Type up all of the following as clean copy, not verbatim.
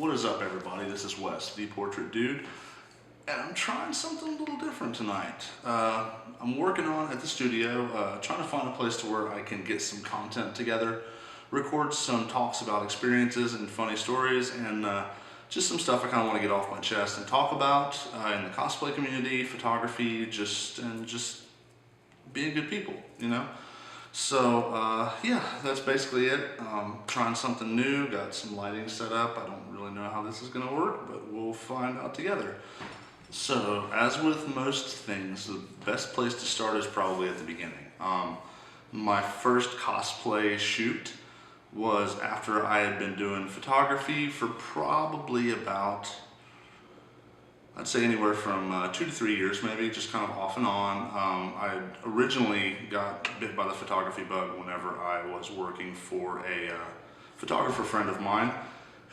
What is up, everybody? This is Wes, the Portrait Dude, and I'm trying something a little different tonight. I'm working on, at the studio, trying to find a place to where I can get some content together, record some talks about experiences and funny stories, and just some stuff I kind of want to get off my chest and talk about in the cosplay community, photography, just being good people, you know? So yeah, that's basically it. Trying something new, got some lighting set up. I don't really know how this is going to work, but we'll find out together. So as with most things, the best place to start is probably at the beginning. My first cosplay shoot was after I had been doing photography for probably about, I'd say anywhere from 2 to 3 years, maybe, just kind of off and on. I originally got bit by the photography bug whenever I was working for a photographer friend of mine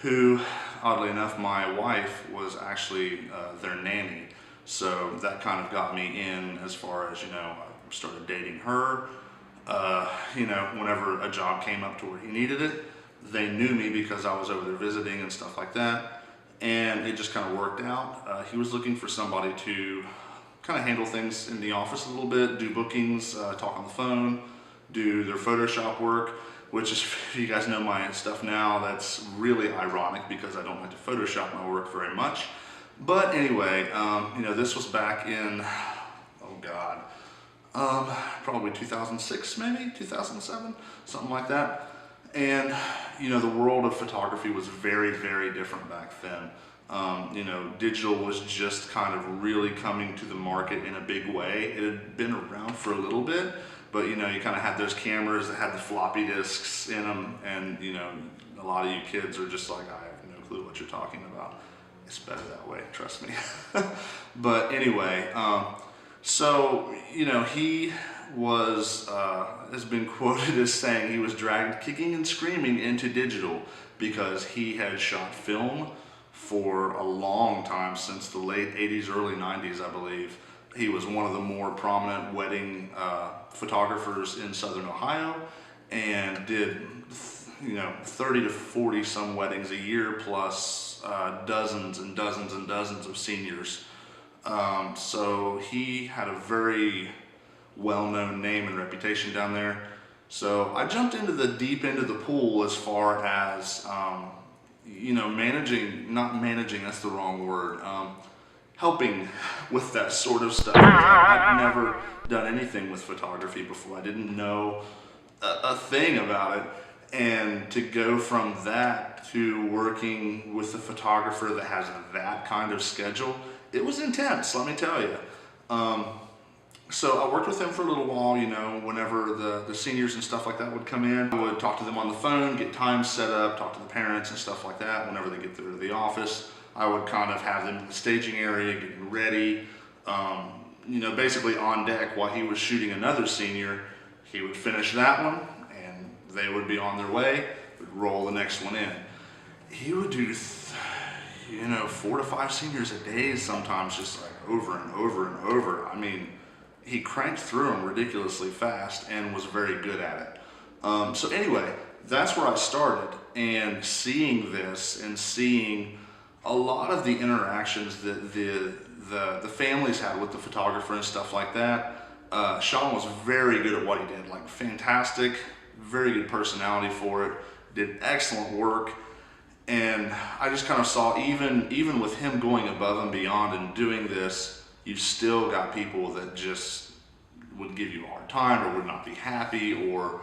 who, oddly enough, my wife was actually their nanny. So that kind of got me in as far as, you know, I started dating her. You know, whenever a job came up to where he needed it, they knew me because I was over there visiting and stuff like that. And it just kind of worked out. He was looking for somebody to kind of handle things in the office a little bit, do bookings, talk on the phone, do their Photoshop work, which is, if you guys know my stuff now, that's really ironic because I don't like to Photoshop my work very much. But anyway, you know, this was back in, oh God, probably 2006, maybe 2007, something like that. And, you know, the world of photography was very, very different back then. You know, digital was just kind of really coming to the market in a big way. It had been around for a little bit, but, you know, you kind of had those cameras that had the floppy disks in them, and, you know, a lot of you kids are just like, I have no clue what you're talking about. It's better that way, trust me. But anyway, so, you know, he was, has been quoted as saying he was dragged kicking and screaming into digital because he had shot film for a long time, since the late 80s, early 90s, I believe. He was one of the more prominent wedding photographers in Southern Ohio, and did, you know, 30 to 40 some weddings a year, plus dozens and dozens and dozens of seniors. So he had a very well-known name and reputation down there. So I jumped into the deep end of the pool as far as, you know, not managing, that's the wrong word, helping with that sort of stuff. I'd never done anything with photography before. I didn't know a thing about it. And to go from that to working with a photographer that has that kind of schedule, it was intense, let me tell you. So I worked with him for a little while, you know, whenever the seniors and stuff like that would come in. I would talk to them on the phone, get times set up, talk to the parents and stuff like that. Whenever they get there to the office, I would kind of have them in the staging area, getting ready, you know, basically on deck while he was shooting another senior. He would finish that one and they would be on their way, would roll the next one in. He would do, you know, 4 to 5 seniors a day sometimes, just like over and over and over. I mean, he cranked through them ridiculously fast and was very good at it. So anyway, that's where I started, and seeing this and seeing a lot of the interactions that the families had with the photographer and stuff like that. Sean was very good at what he did, like fantastic, very good personality for it, did excellent work. And I just kind of saw, even with him going above and beyond and doing this, you've still got people that just would give you a hard time, or would not be happy, or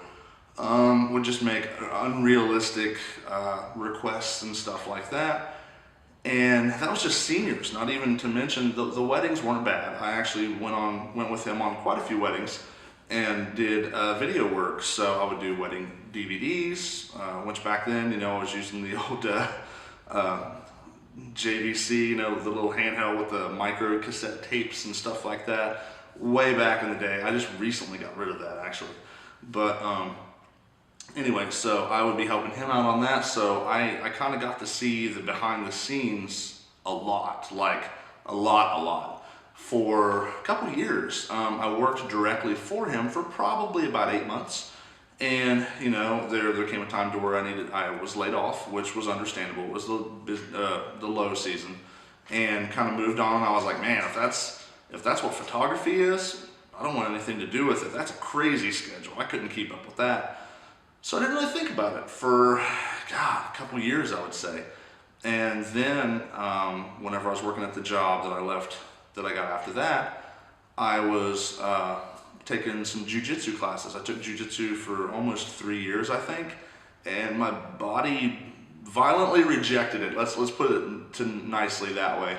would just make unrealistic requests and stuff like that. And that was just seniors, not even to mention the weddings weren't bad. I actually went with him on quite a few weddings and did video work. So I would do wedding DVDs, which back then, you know, I was using the old JVC, you know, the little handheld with the micro cassette tapes and stuff like that, way back in the day. I just recently got rid of that, actually. But anyway, so I would be helping him out on that. So I kind of got to see the behind the scenes a lot, like a lot. For a couple of years, I worked directly for him for probably about 8 months. And you know, there came a time to where I was laid off, which was understandable. It was the low season, and kind of moved on. I was like, man, if that's what photography is, I don't want anything to do with it. That's a crazy schedule. I couldn't keep up with that. So I didn't really think about it for, God, a couple years, I would say. And then whenever I was working at the job that I left, that I got after that, I was taking some jujitsu classes. I took jujitsu for almost 3 years, I think, and my body violently rejected it. Let's put it nicely that way.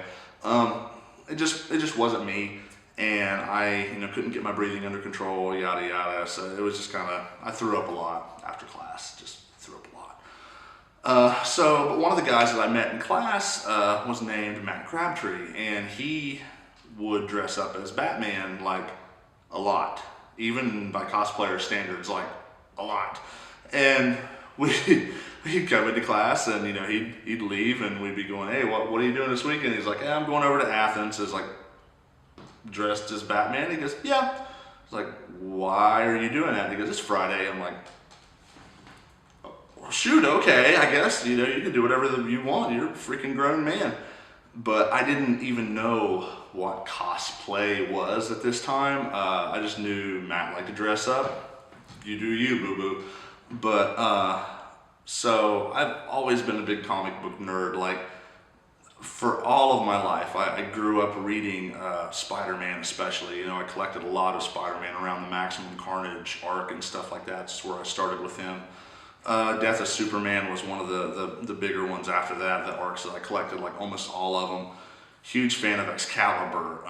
It just wasn't me, and I couldn't get my breathing under control, yada yada. So it was just kind of, I threw up a lot after class. Just threw up a lot. But one of the guys that I met in class was named Matt Crabtree, and he would dress up as Batman like a lot, even by cosplayer standards, like a lot. And he'd come into class, and he'd leave, and we'd be going, hey, what are you doing this weekend? He's like, I'm going over to Athens. Is like, dressed as Batman. He goes, yeah. It's like, why are you doing that? He goes, it's Friday. I'm like, well, shoot, okay, I guess you can do whatever you want. You're a freaking grown man. But I didn't even know what cosplay was at this time. I just knew Matt liked to dress up. You do you, boo-boo. But, so I've always been a big comic book nerd. Like, for all of my life, I grew up reading Spider-Man especially. I collected a lot of Spider-Man around the Maximum Carnage arc and stuff like that. That's where I started with him. Death of Superman was one of the bigger ones after that, the arcs that I collected, like almost all of them. Huge fan of Excalibur,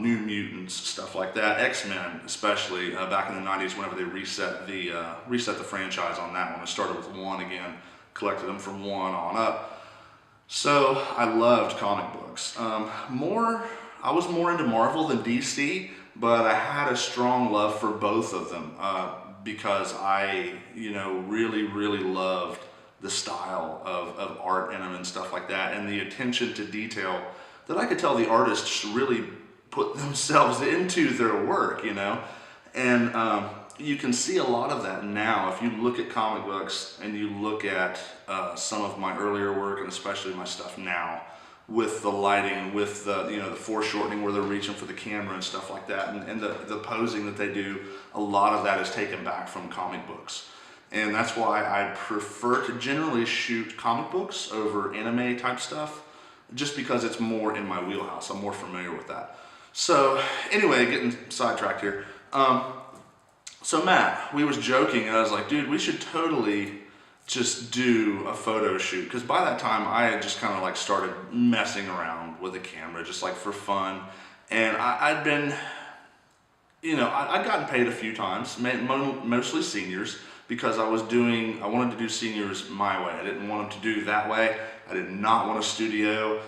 New Mutants, stuff like that. X-Men, especially back in the 90s, whenever they reset the franchise on that one. I started with 1 again, collected them from 1 on up. So I loved comic books. I was more into Marvel than DC, but I had a strong love for both of them because I, really, really loved the style of art in them and stuff like that, and the attention to detail that I could tell the artists really put themselves into their work, and you can see a lot of that now if you look at comic books and you look at some of my earlier work, and especially my stuff now with the lighting, with the foreshortening where they're reaching for the camera and stuff like that, and the posing that they do. A lot of that is taken back from comic books, and that's why I prefer to generally shoot comic books over anime type stuff, just because it's more in my wheelhouse. I'm more familiar with that. So anyway, getting sidetracked here. So Matt, we was joking, and I was like, dude, we should totally just do a photo shoot, because by that time I had just kind of like started messing around with a camera just like for fun, and I'd been, I'd gotten paid a few times, mostly seniors, because I wanted to do seniors my way. I didn't want them to do that way. I did not want a studio.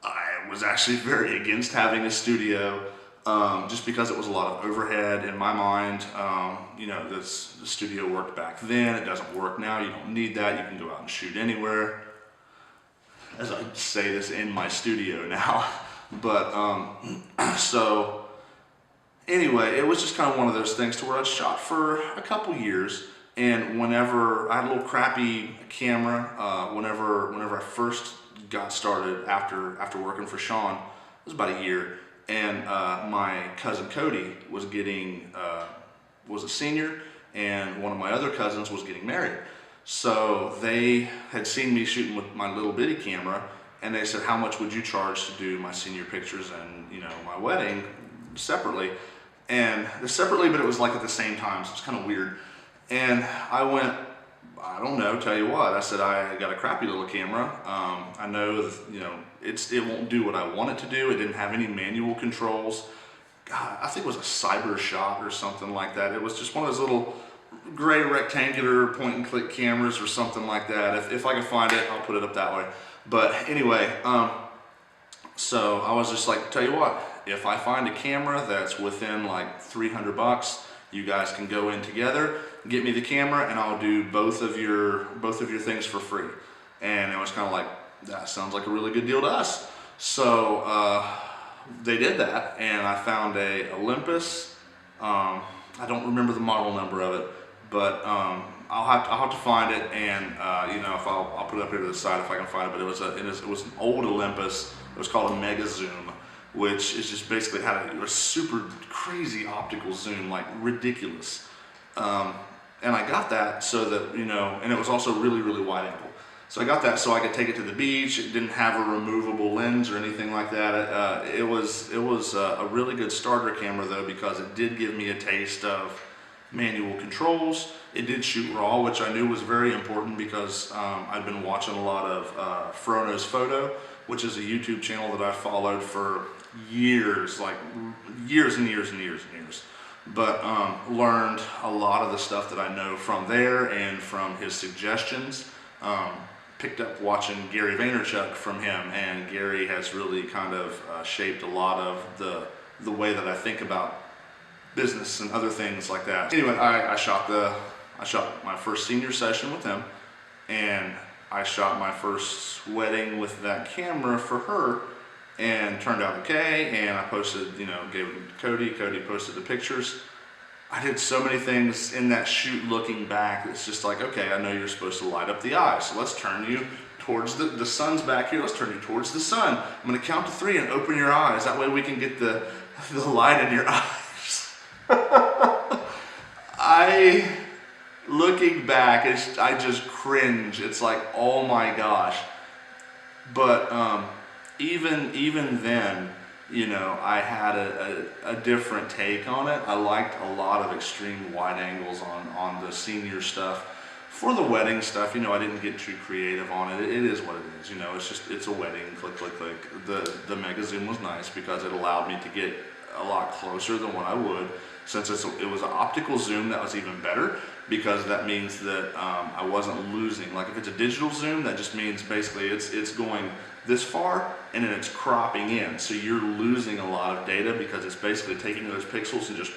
I was actually very against having a studio, just because it was a lot of overhead in my mind. The studio worked back then. It doesn't work now. You don't need that. You can go out and shoot anywhere. As I say this in my studio now. But, so anyway, it was just kind of one of those things to where I shot for a couple years. And whenever I had a little crappy camera, whenever I first got started after working for Sean, it was about a year, and my cousin Cody was a senior, and one of my other cousins was getting married. So they had seen me shooting with my little bitty camera, and they said, how much would you charge to do my senior pictures and my wedding separately? And separately, but it was like at the same time, so it's kind of weird. And I went, I don't know, tell you what, I said, I got a crappy little camera. I know, it won't do what I want it to do. It didn't have any manual controls. God, I think it was a Cyber Shot or something like that. It was just one of those little gray rectangular point and click cameras or something like that. If I can find it, I'll put it up that way. But anyway, so I was just like, tell you what, if I find a camera that's within like $300, you guys can go in together, get me the camera, and I'll do both of your things for free. And it was kind of like, that sounds like a really good deal to us. So they did that, and I found a Olympus. I don't remember the model number of it, but I'll have to find it, and you know, if I'll put it up here to the side if I can find it. But it was an old Olympus. It was called a Mega Zoom, which is just basically had a super crazy optical zoom, like ridiculous. And I got that so that, you know, and it was also really, really wide angle. So I got that so I could take it to the beach. It didn't have a removable lens or anything like that. It was a really good starter camera though, because it did give me a taste of manual controls. It did shoot RAW, which I knew was very important because I'd been watching a lot of Frono's Photo, which is a YouTube channel that I followed for years, like years and years and years and years. But learned a lot of the stuff that I know from there and from his suggestions. Picked up watching Gary Vaynerchuk from him, and Gary has really kind of shaped a lot of the way that I think about business and other things like that. Anyway, I shot my first senior session with him, and I shot my first wedding with that camera for her, and turned out okay. And I posted, you know, gave it to Cody. Cody posted the pictures. I did so many things in that shoot looking back. It's just like, okay, I know you're supposed to light up the eye, so let's turn you towards the sun's back here. Let's turn you towards the sun. I'm gonna count to 3 and open your eyes. That way we can get the light in your eyes. Looking back, I just cringe. It's like, oh my gosh. But even then, you know, I had a different take on it. I liked a lot of extreme wide angles on the senior stuff. For the wedding stuff, you know, I didn't get too creative on it. It is what it is, you know, it's a wedding, click, click, click. The Mega Zoom was nice because it allowed me to get a lot closer than what I would. Since it was an optical zoom, that was even better, because that means that I wasn't losing. Like if it's a digital zoom, that just means basically it's going this far and then it's cropping in. So you're losing a lot of data because it's basically taking those pixels and just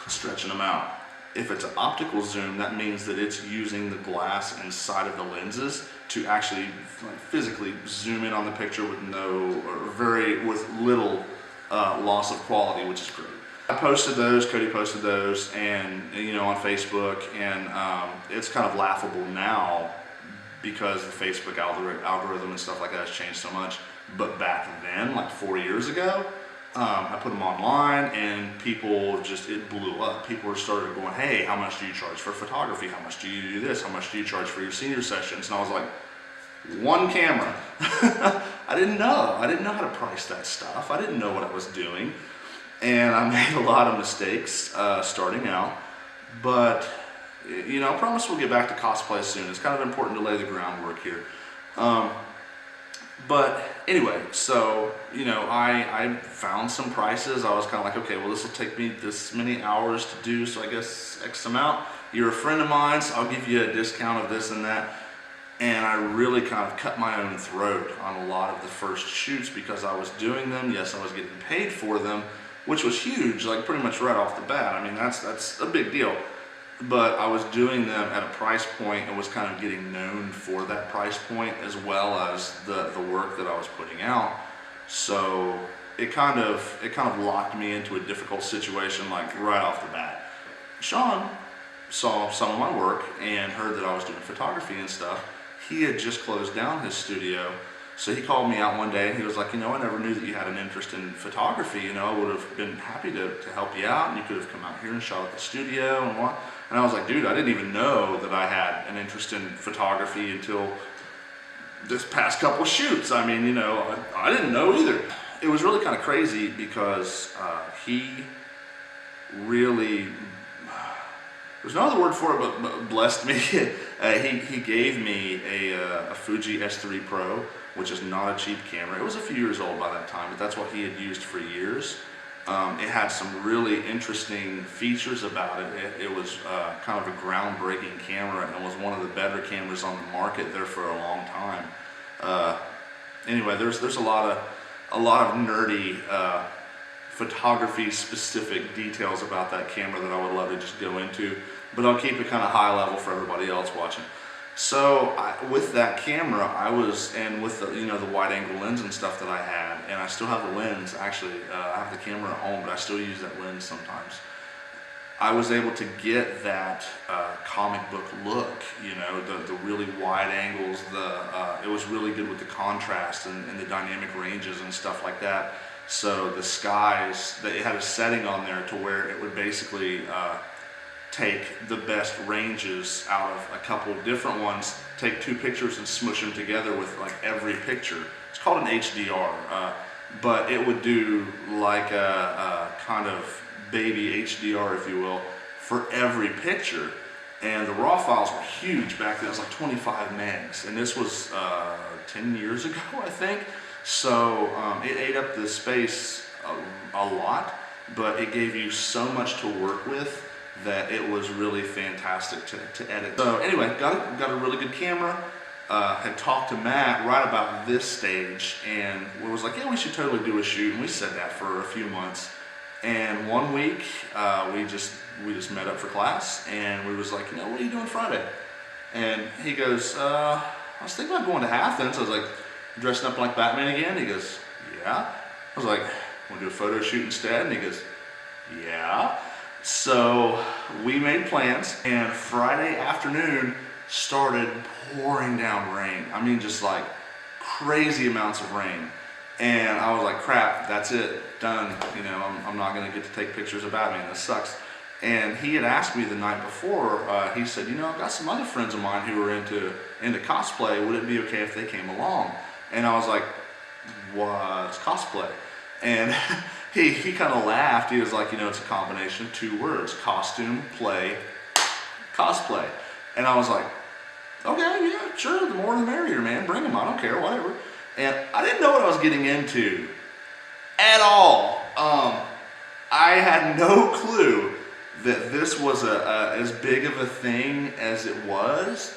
stretching them out. If it's an optical zoom, that means that it's using the glass inside of the lenses to actually like physically zoom in on the picture with with little loss of quality, which is great. I posted those, Cody posted those, and you know, on Facebook, and it's kind of laughable now because the Facebook algorithm and stuff like that has changed so much. But back then, like 4 years ago, I put them online, and people it blew up. People started going, hey, how much do you charge for photography? How much do you do this? How much do you charge for your senior sessions? And I was like, one camera. I didn't know how to price that stuff. I didn't know what I was doing. And I made a lot of mistakes starting out, but you know, I promise we'll get back to cosplay soon. It's kind of important to lay the groundwork here. But anyway, so you know, I found some prices. I was kind of like, okay, well, this will take me this many hours to do, so I guess X amount. You're a friend of mine, so I'll give you a discount of this and that. And I really kind of cut my own throat on a lot of the first shoots because I was doing them. Yes, I was getting paid for them, which was huge, like pretty much right off the bat. I mean, that's a big deal. But I was doing them at a price point and was kind of getting known for that price point, as well as the work that I was putting out. So it kind of locked me into a difficult situation, like right off the bat. Sean saw some of my work and heard that I was doing photography and stuff. He had just closed down his studio. So he called me out one day and he was like, you know, I never knew that you had an interest in photography. You know, I would have been happy to help you out, and you could have come out here and shot at the studio and what. And I was like, dude, I didn't even know that I had an interest in photography until this past couple shoots. I mean, you know, I didn't know either. It was really kind of crazy because he really, there's no other word for it but blessed me. He gave me a Fuji S3 Pro, which is not a cheap camera. It was a few years old by that time, but that's what he had used for years. It had some really interesting features about it. It was kind of a groundbreaking camera, and it was one of the better cameras on the market there for a long time. Anyway, there's a lot of nerdy photography specific details about that camera that I would love to just go into, but I'll keep it kind of high level for everybody else watching. So with that camera, and with the, you know, the wide angle lens and stuff that I had, and I still have the lens, actually, I have the camera at home, but I still use that lens sometimes. I was able to get that comic book look, you know, the really wide angles, it was really good with the contrast and the dynamic ranges and stuff like that. So the skies, it had a setting on there to where it would basically take the best ranges out of a couple of different ones, take 2 pictures and smush them together with like every picture. It's called an HDR, but it would do like a kind of baby HDR, if you will, for every picture. And the raw files were huge back then. It was like 25 megs, and this was 10 years ago, I think. So it ate up the space a lot, but it gave you so much to work with that it was really fantastic to edit. So anyway, got a really good camera. Had talked to Matt right about this stage, and we was like, yeah, we should totally do a shoot, and we said that for a few months. And one week, we just met up for class, and we was like, you know, what are you doing Friday? And he goes, I was thinking about going to Athens. I was like, dressing up like Batman again? He goes, yeah. I was like, want to do a photo shoot instead? And he goes, yeah. So we made plans, and Friday afternoon started pouring down rain. I mean, just like crazy amounts of rain. And I was like, crap, that's it, done. You know, I'm not gonna get to take pictures of Batman, this sucks. And he had asked me the night before, he said, you know, I've got some other friends of mine who are into cosplay, would it be okay if they came along? And I was like, what's cosplay? And he kind of laughed. He was like, you know, it's a combination of 2 words, costume, play, cosplay. And I was like, okay, yeah, sure, the more the merrier, man, bring them, I don't care, whatever. And I didn't know what I was getting into at all. I had no clue that this was as big of a thing as it was,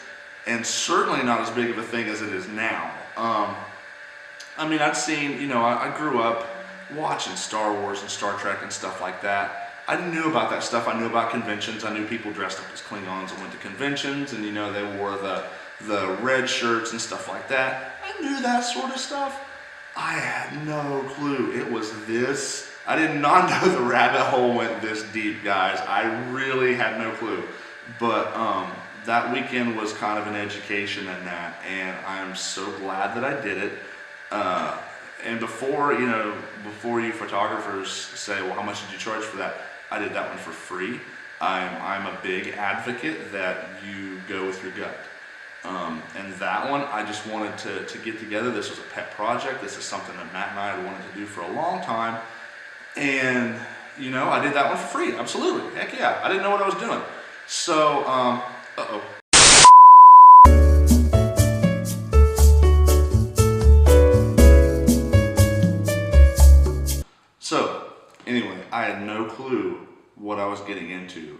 and certainly not as big of a thing as it is now. I mean, I'd seen, you know, I grew up watching Star Wars and Star Trek and stuff like that. I knew about that stuff. I knew about conventions. I knew people dressed up as Klingons and went to conventions, and you know, they wore the red shirts and stuff like that. I knew that sort of stuff. I had no clue it was this. I did not know the rabbit hole went this deep, guys. I really had no clue. But that weekend was kind of an education in that, and I'm so glad that I did it. And before you photographers say, well, how much did you charge for that? I did that one for free. I'm a big advocate that you go with your gut. And that one, I just wanted to get together. This was a pet project. This is something that Matt and I had wanted to do for a long time. And, you know, I did that one for free. Absolutely. Heck yeah. I didn't know what I was doing. So, uh-oh. So, anyway, I had no clue what I was getting into.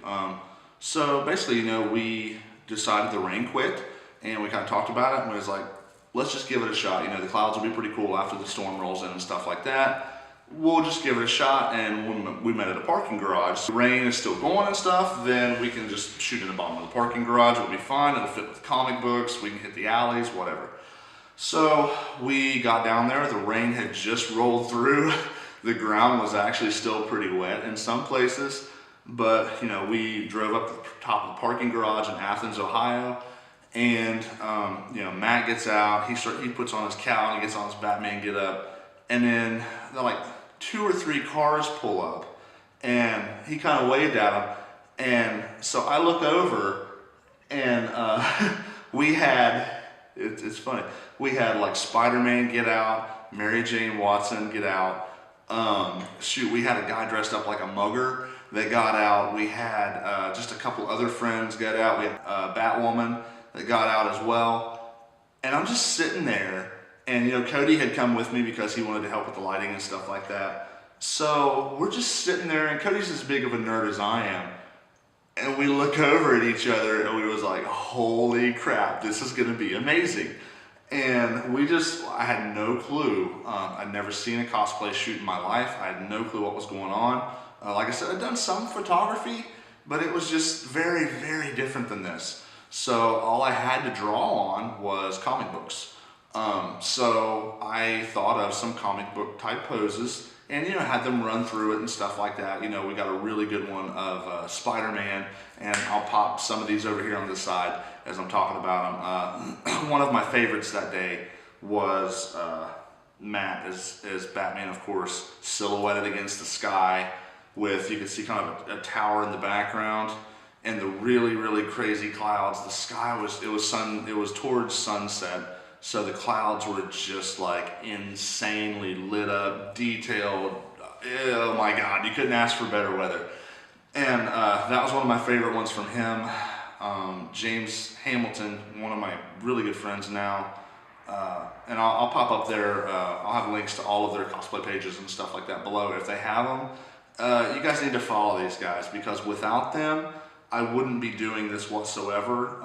So basically, you know, we decided the rain quit, and we kind of talked about it, and we was like, let's just give it a shot. You know, the clouds will be pretty cool after the storm rolls in and stuff like that. We'll just give it a shot, and when we met at a parking garage, the rain is still going and stuff, then we can just shoot in the bottom of the parking garage. It'll be fine. It'll fit with comic books. We can hit the alleys, whatever. So we got down there. The rain had just rolled through. The ground was actually still pretty wet in some places, but you know, we drove up to the top of the parking garage in Athens, Ohio, and you know, Matt gets out. He puts on his cowl and he gets on his Batman get up, and then like 2 or 3 cars pull up, and he kind of waved at them, and so I look over, and we had, it's funny, we had like Spider-Man get out, Mary Jane Watson get out. Shoot, we had a guy dressed up like a mugger that got out. We had just a couple other friends get out. We had Batwoman that got out as well. And I'm just sitting there, and you know, Cody had come with me because he wanted to help with the lighting and stuff like that. So we're just sitting there, and Cody's as big of a nerd as I am. And we look over at each other, and we was like, holy crap, this is gonna be amazing. And I had no clue. I'd never seen a cosplay shoot in my life. I had no clue what was going on. Like I said, I'd done some photography, but it was just very, very different than this. So all I had to draw on was comic books. So I thought of some comic book type poses, and had them run through it and stuff like that. We got a really good one of Spider-Man, and I'll pop some of these over here on this side as I'm talking about them. One of my favorites that day was Matt as Batman, of course, silhouetted against the sky with, you can see kind of a tower in the background and the really, really crazy clouds. The sky it was towards sunset, so the clouds were just like insanely lit up, detailed. Oh my God, you couldn't ask for better weather. And that was one of my favorite ones from him. James Hamilton, one of my really good friends now. And I'll pop up there, I'll have links to all of their cosplay pages and stuff like that below if they have them. You guys need to follow these guys, because without them, I wouldn't be doing this whatsoever.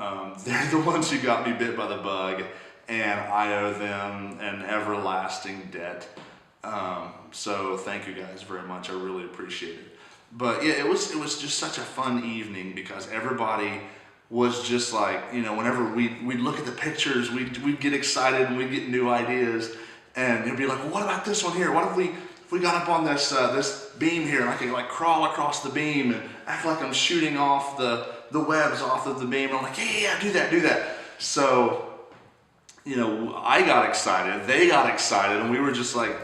They're the ones who got me bit by the bug, and I owe them an everlasting debt. So thank you guys very much, I really appreciate it. But yeah, it was just such a fun evening, because everybody was just like, whenever we'd look at the pictures, we'd get excited and we'd get new ideas, and it'd be like, well, what about this one here? What if we got up on this this beam here, and I could like crawl across the beam and act like I'm shooting off the webs off of the beam, and I'm like, yeah, do that. So, I got excited, they got excited, and we were just like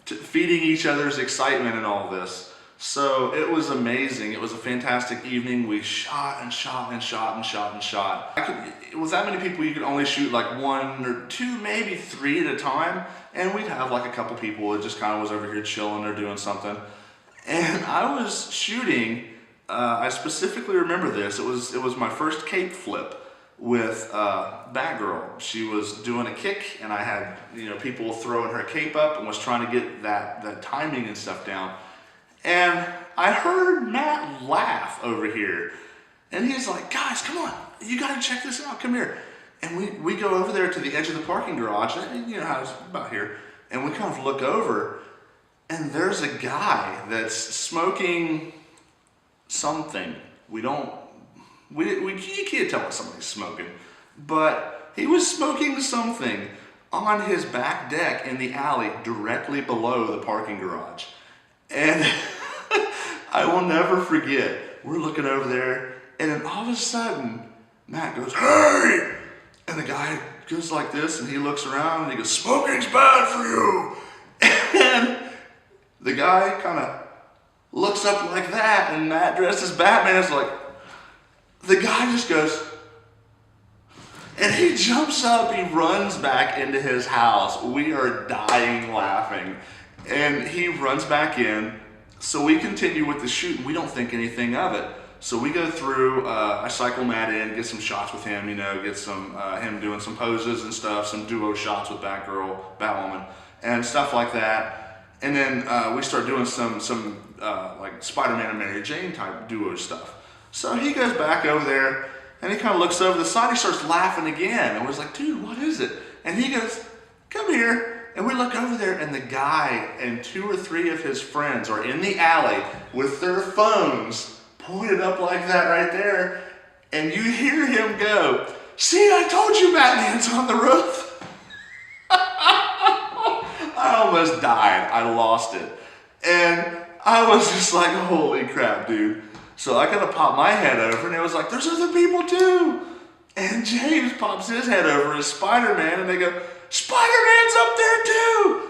feeding each other's excitement and all this. So it was amazing. It was a fantastic evening. We shot and shot. With that many people, you could only shoot like 1 or 2, maybe 3 at a time. And we'd have like a couple people that just kind of was over here chilling or doing something. And I was shooting, I specifically remember this. It was my first cape flip with Batgirl. She was doing a kick, and I had people throwing her cape up and was trying to get that timing and stuff down. And I heard Matt laugh over here, and he's like, guys, come on, you gotta check this out, come here. And we go over there to the edge of the parking garage, and you know how it's about here, and we kind of look over, and there's a guy that's smoking something. You can't tell what somebody's smoking, but he was smoking something on his back deck in the alley directly below the parking garage. And I will never forget, we're looking over there, and then all of a sudden, Matt goes, hey! And the guy goes like this, and he looks around, and he goes, smoking's bad for you! And the guy kind of looks up like that, and Matt, dressed as Batman, is like, the guy just goes, and he jumps up, he runs back into his house. We are dying laughing. And he runs back in, so we continue with the shoot. We don't think anything of it. So we go through, I cycle Matt in, get some shots with him, get some, him doing some poses and stuff, some duo shots with Batgirl, Batwoman, and stuff like that. And then we start doing some like Spider-Man and Mary Jane type duo stuff. So he goes back over there, and he kind of looks over the side, he starts laughing again, and we're like, dude, what is it? And he goes, come here. And we look over there, and the guy and 2 or 3 of his friends are in the alley with their phones pointed up like that right there. And you hear him go, see, I told you Batman's on the roof. I almost died. I lost it. And I was just like, holy crap, dude. So I kind of popped my head over, and it was like, there's other people too. And James pops his head over as Spider-Man, and they go, Spider-Man's up there too!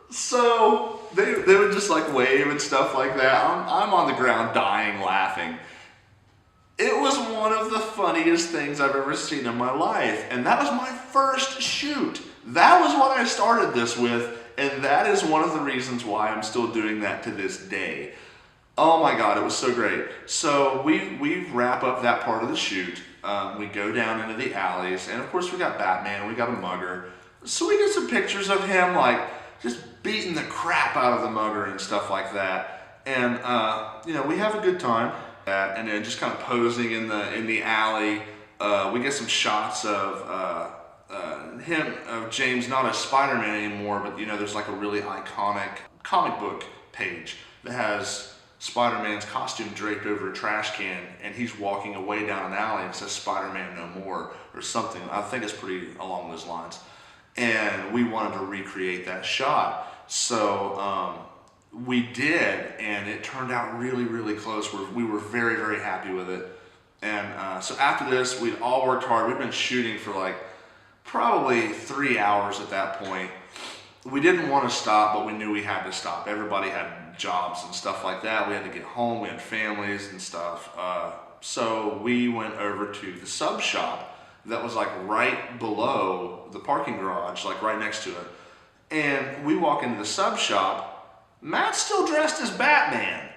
So they would just like wave and stuff like that. I'm on the ground dying laughing. It was one of the funniest things I've ever seen in my life. And that was my first shoot. That was what I started this with, and that is one of the reasons why I'm still doing that to this day. Oh my God, it was so great. So we wrap up that part of the shoot. We go down into the alleys, and of course we got Batman, we got a mugger. So we get some pictures of him like just beating the crap out of the mugger and stuff like that. And we have a good time. And then just kind of posing in the alley. We get some shots of James, not as Spider-Man anymore, but there's like a really iconic comic book page that has Spider-Man's costume draped over a trash can, and he's walking away down an alley and says Spider-Man no more or something. I think it's pretty along those lines. And we wanted to recreate that shot. So we did, and it turned out really, really close. We were very, very happy with it. And so after this, we'd all worked hard. We'd been shooting for like probably 3 hours at that point. We didn't want to stop, but we knew we had to stop. Everybody had jobs and stuff like that. We had to get home. We had families and stuff. So we went over to the sub shop that was like right below the parking garage, like right next to it. And we walk into the sub shop. Matt's still dressed as Batman.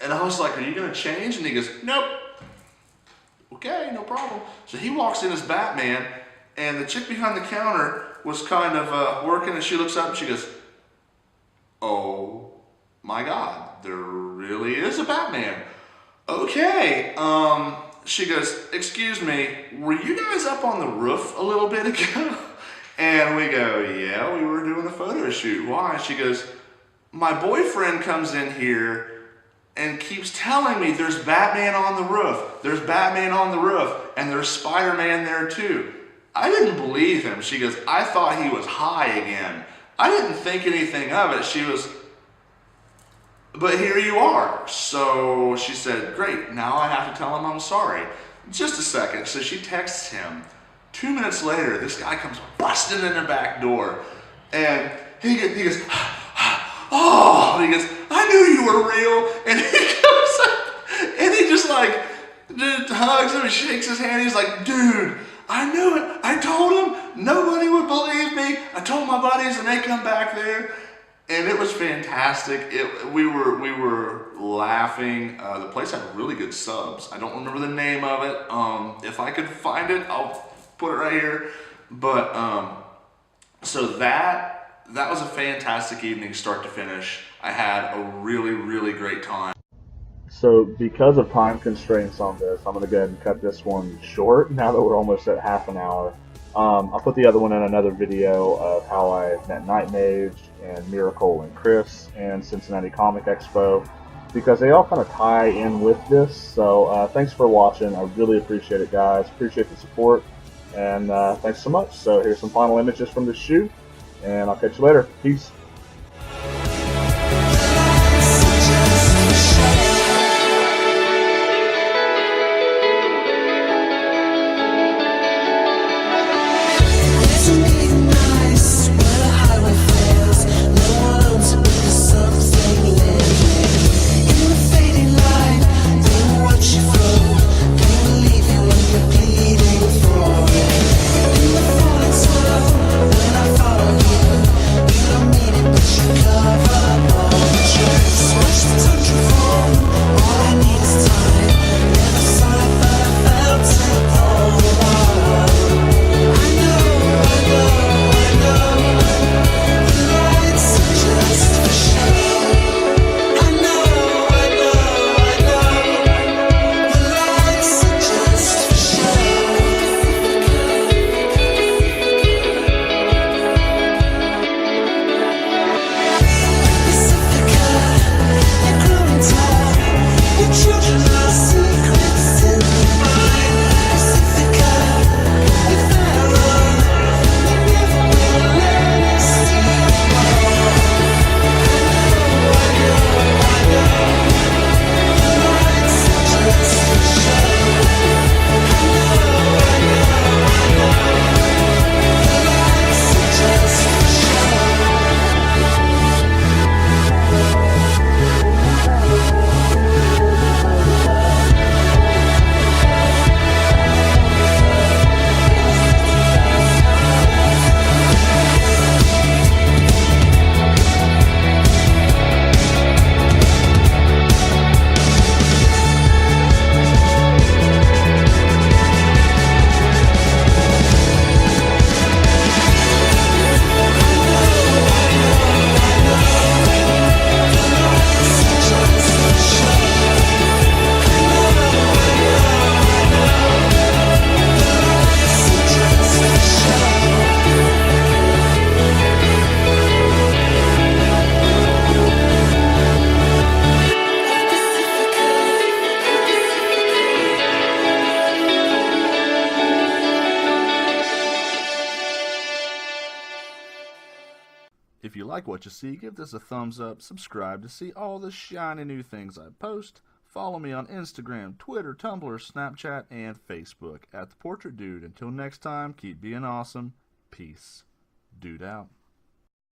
And I was like, are you going to change? And he goes, nope. Okay, no problem. So he walks in as Batman, and the chick behind the counter was kind of working, and she looks up and she goes, oh my God, there really is a Batman. Okay. She goes, excuse me, were you guys up on the roof a little bit ago? And we go, yeah, we were doing a photo shoot. Why? She goes, my boyfriend comes in here and keeps telling me there's Batman on the roof. There's Batman on the roof. And there's Spider-Man there too. I didn't believe him. She goes, I thought he was high again. I didn't think anything of it. She was, but here you are. So she said, great, now I have to tell him I'm sorry. Just a second. So she texts him. 2 minutes later, this guy comes busting in the back door. And he goes, oh, and he goes, I knew you were real. And he comes up and he just like hugs him and shakes his hand. He's like, dude, I knew it. I told him nobody would believe me. I told my buddies and they come back there. And it was fantastic. We were laughing. The place had really good subs. I don't remember the name of it. If I could find it, I'll put it right here. But so that was a fantastic evening, start to finish. I had a really, really great time. So because of time constraints on this, I'm going to go ahead and cut this one short now that we're almost at half an hour. I'll put the other one in another video of how I met Night Mage and Miracle and Chris and Cincinnati Comic Expo, because they all kind of tie in with this. So thanks for watching. I really appreciate it, guys. Appreciate the support, and thanks so much. So here's some final images from the shoot, and I'll catch you later. Peace. Meaning If you like what you see, give this a thumbs up, subscribe to see all the shiny new things I post. Follow me on Instagram, Twitter, Tumblr, Snapchat, and Facebook at The Portrait Dude. Until next time, keep being awesome. Peace. Dude out.